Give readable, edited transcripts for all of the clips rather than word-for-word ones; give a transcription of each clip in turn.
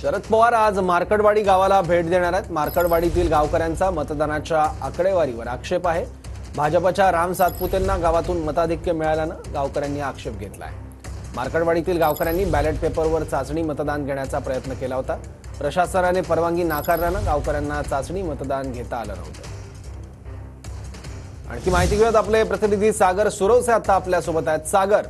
शरद पवार आज मार्कडवाडी गावाला भेट देणार आहेत। मार्कडवाडीतील गावकऱ्यांचा मतदानाच्या आकडेवारीवर आक्षेप आहे। भाजपच्या राम सातपुतेंना गावातून मताधिक्य मिळाल्यानं गावकऱ्यांनी आक्षेप घेतला आहे। मार्कडवाडीतील गावकऱ्यांनी बॅलेट पेपरवर चाचणी मतदान घेण्याचा प्रयत्न केला होता। प्रशासनाने परवानगी नाकारल्यानं गावकऱ्यांना चाचणी मतदान घेता आलं नव्हतं। आणखी माहिती घेऊयात, आपले प्रतिनिधी सागर सुरवसे आता आपल्या सोबत आहेत। सागर,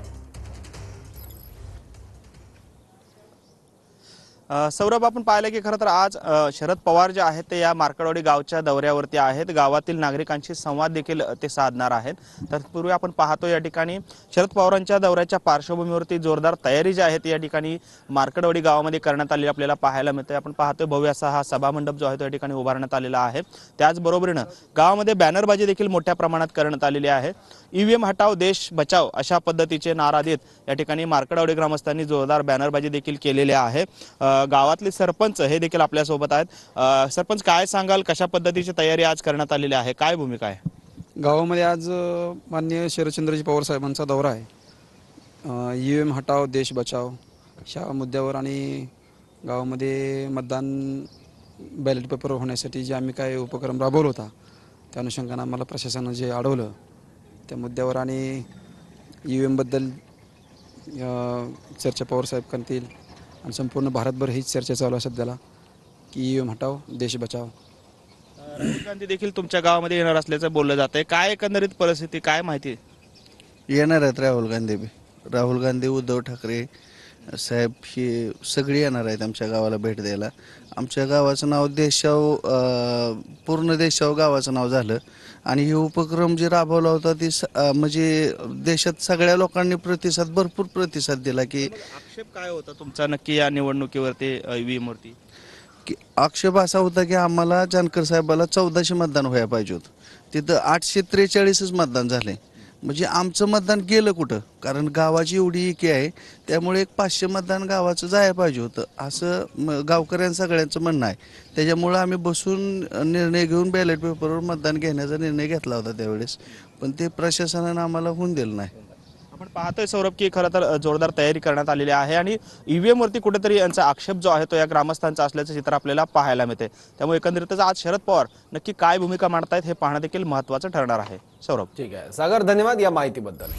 सौरभ, आपण पाहिलं की खरं तर आज शरद पवार जे आहेत ते या मार्कडवाडी गावच्या दौऱ्यावरती आहेत। गावातील नागरिकांशी संवाद देखील ते साधणार आहेत। तत्पूर्वी आपण पाहतो या ठिकाणी शरद पवारांच्या दौऱ्याच्या पार्श्वभूमीवरती जोरदार तयारी जी आहे या ठिकाणी मार्कडवाडी गावामध्ये करण्यात आली आपल्याला पाहायला मिळते। आपण पाहतोय भव्य असा हा सभामंडप जो आहे तो या ठिकाणी उभारण्यात आलेला आहे। त्याचबरोबरीनं गावामध्ये बॅनरबाजी देखील मोठ्या प्रमाणात करण्यात आलेली आहे। ईव्हीएम हटाव देश बचाव अशा पद्धतीचे नारा देत या ठिकाणी मार्कडवाडी ग्रामस्थांनी जोरदार बॅनरबाजी देखील केलेली आहे। गावातले सरपंच हे देखील आपल्या सोबत आहेत। सरपंच, काय सांगाल, कशा पद्धतीची तयारी आज करण्यात आलेली आहे, काय भूमिका आहे? गावामध्ये आज माननीय शरदचंद्रजी पवार साहेबांचा दौरा आहे। ईव्हीएम हटाव देश बचाव अशा मुद्द्यावर आणि गावामध्ये मतदान बॅलेट पेपर होण्यासाठी जे आम्ही काय उपक्रम राबवला होता त्या अनुषंगाने आम्हाला प्रशासनानं जे अडवलं त्या मुद्द्यावर आणि ईव्हीएमबद्दल चर्चा पवार साहेब करतील आणि संपूर्ण भारतभर हीच चर्चा चालू आहे सध्याला की ईव्हीएम हटाव देश बचाव। राहुल गांधी देखील तुमच्या गावामध्ये येणार असल्याचं बोललं जातंय, काय एकंदरीत परिस्थिती, काय माहिती? येणार आहेत राहुल गांधी उद्धव ठाकरे साहेब ही सगळी येणार आहेत आमच्या गावाला भेट द्यायला। आमच्या गावाचं नाव देशाव पूर्ण देशाव गावाचं नाव झालं आणि हे उपक्रम जे राबवला होता ती म्हणजे देशात सगळ्या लोकांनी भरपूर प्रतिसाद दिला। की आक्षेप काय होता तुमचा नक्की या निवडणुकीवरती, ईव्हीएम वरती? की आक्षेप असा होता की आम्हाला जानकर साहेबाला 1400 मतदान व्हायला पाहिजे होतं, तिथं 843च मतदान झाले। म्हणजे आमचं मतदान गेलं कुठं? कारण गावाची एवढी एकी आहे त्यामुळे एक 500 मतदान गावाचं जायला पाहिजे होतं असं गावकऱ्यांचं सगळ्यांचं म्हणणं आहे। त्याच्यामुळं आम्ही बसून निर्णय घेऊन बॅलेट पेपरवर मतदान घेण्याचा निर्णय घेतला होता त्यावेळेस, पण ते प्रशासनानं आम्हाला होऊन दिलं नाही। आपण पाहतोय सौरभ की खरं तर जोरदार तयारी करण्यात आलेली आहे आणि ईव्हीएम वरती कुठेतरी यांचा आक्षेप जो आहे तो या ग्रामस्थांचा असल्याचं चित्र आपल्याला पाहायला मिळते। त्यामुळे एकंदरीतच आज शरद पवार नक्की काय भूमिका मांडतायत हे पाहणं देखील महत्त्वाचं ठरणार आहे। सौरभ, ठीक आहे सागर, धन्यवाद या माहितीबद्दल।